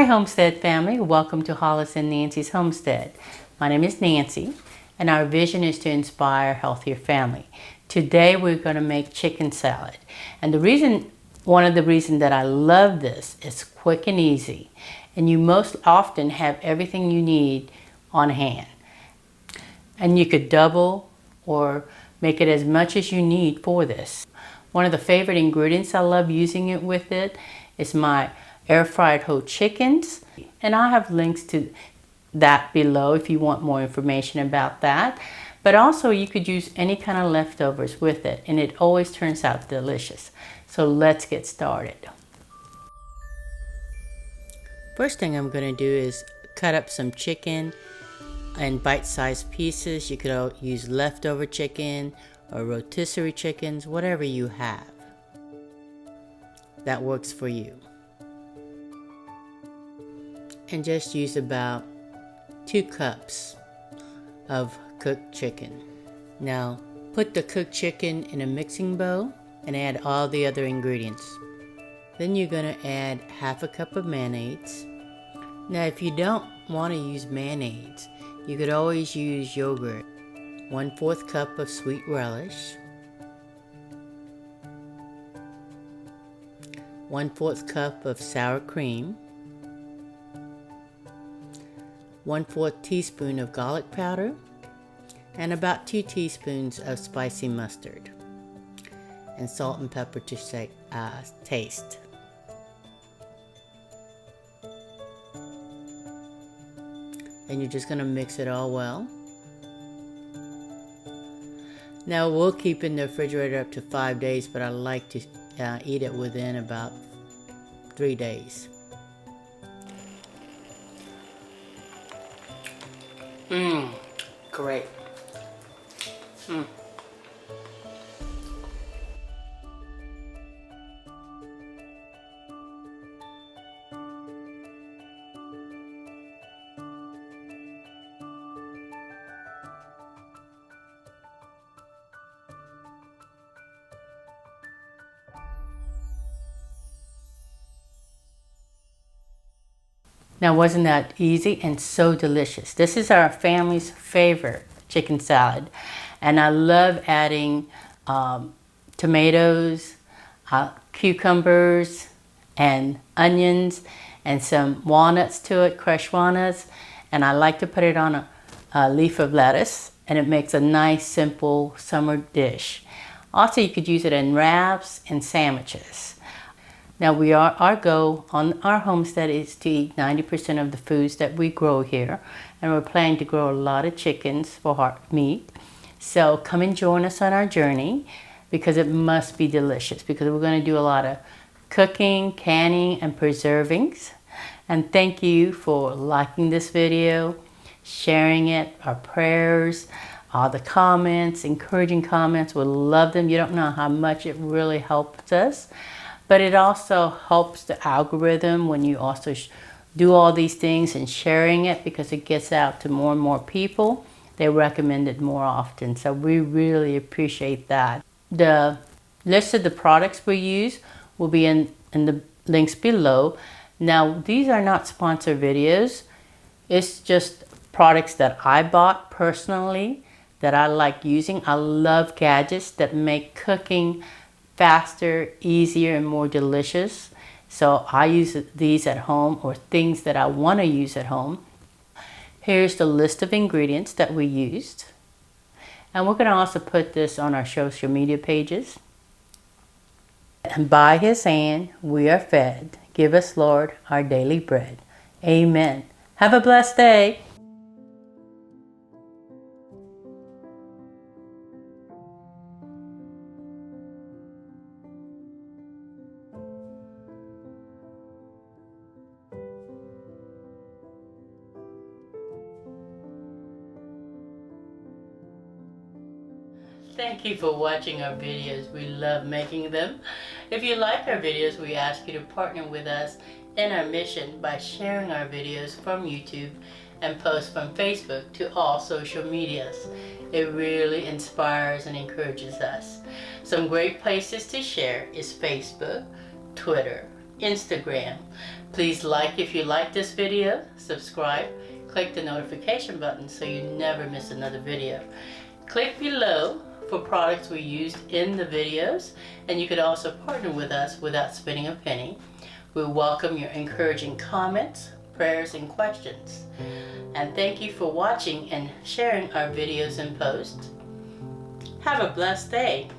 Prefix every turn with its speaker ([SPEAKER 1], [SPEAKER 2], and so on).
[SPEAKER 1] Hi Homestead family, welcome to Hollis and Nancy's Homestead. My name is Nancy and our vision is to inspire a healthier family. Today we're going to make chicken salad, and one of the reasons that I love this is quick and easy, and you most often have everything you need on hand. And you could double or make it as much as you need for this. One of the favorite ingredients I love using it with it is my air fried whole chickens, and I'll have links to that below if you want more information about that. But also you could use any kind of leftovers with it, and it always turns out delicious. So let's get started. First thing I'm going to do is cut up some chicken in bite-sized pieces. You could use leftover chicken or rotisserie chickens, whatever you have that works for you. And just use about 2 cups of cooked chicken. Now put the cooked chicken in a mixing bowl and add all the other ingredients. Then you're going to add half a cup of mayonnaise. Now if you don't want to use mayonnaise, you could always use yogurt. 1/4 cup of sweet relish, 1/4 cup of sour cream, 1/4 teaspoon of garlic powder, and about 2 teaspoons of spicy mustard, and salt and pepper to taste. And you're just going to mix it all well. Now we'll keep in the refrigerator up to 5 days, but I like to eat it within about 3 days. Great. Now wasn't that easy and so delicious? This is our family's favorite chicken salad, and I love adding tomatoes, cucumbers, and onions, and some walnuts to it, crushed walnuts, and I like to put it on a leaf of lettuce, and it makes a nice simple summer dish. Also you could use it in wraps and sandwiches. Now our goal on our homestead is to eat 90% of the foods that we grow here, and we're planning to grow a lot of chickens for heart meat. So come and join us on our journey, because it must be delicious, because we're going to do a lot of cooking, canning, and preservings. And thank you for liking this video, sharing it, our prayers, all the comments, encouraging comments. We love them. You don't know how much it really helps us. But it also helps the algorithm when you also do all these things and sharing it, because it gets out to more and more people. They recommend it more often. So we really appreciate that. The list of the products we use will be in the links below. Now these are not sponsored videos. It's just products that I bought personally that I like using. I love gadgets that make cooking faster, easier, and more delicious. So I use these at home, or things that I want to use at home. Here's the list of ingredients that we used. And we're going to also put this on our social media pages. And by his hand we are fed. Give us, Lord, our daily bread. Amen. Have a blessed day. Thank you for watching our videos. We love making them. If you like our videos, we ask you to partner with us in our mission by sharing our videos from YouTube and post from Facebook to all social medias. It really inspires and encourages us. Some great places to share is Facebook, Twitter, Instagram. Please like if you like this video, subscribe, click the notification button so you never miss another video. Click below for products we used in the videos, and you could also partner with us without spending a penny. We welcome your encouraging comments, prayers, and questions. And thank you for watching and sharing our videos and posts. Have a blessed day.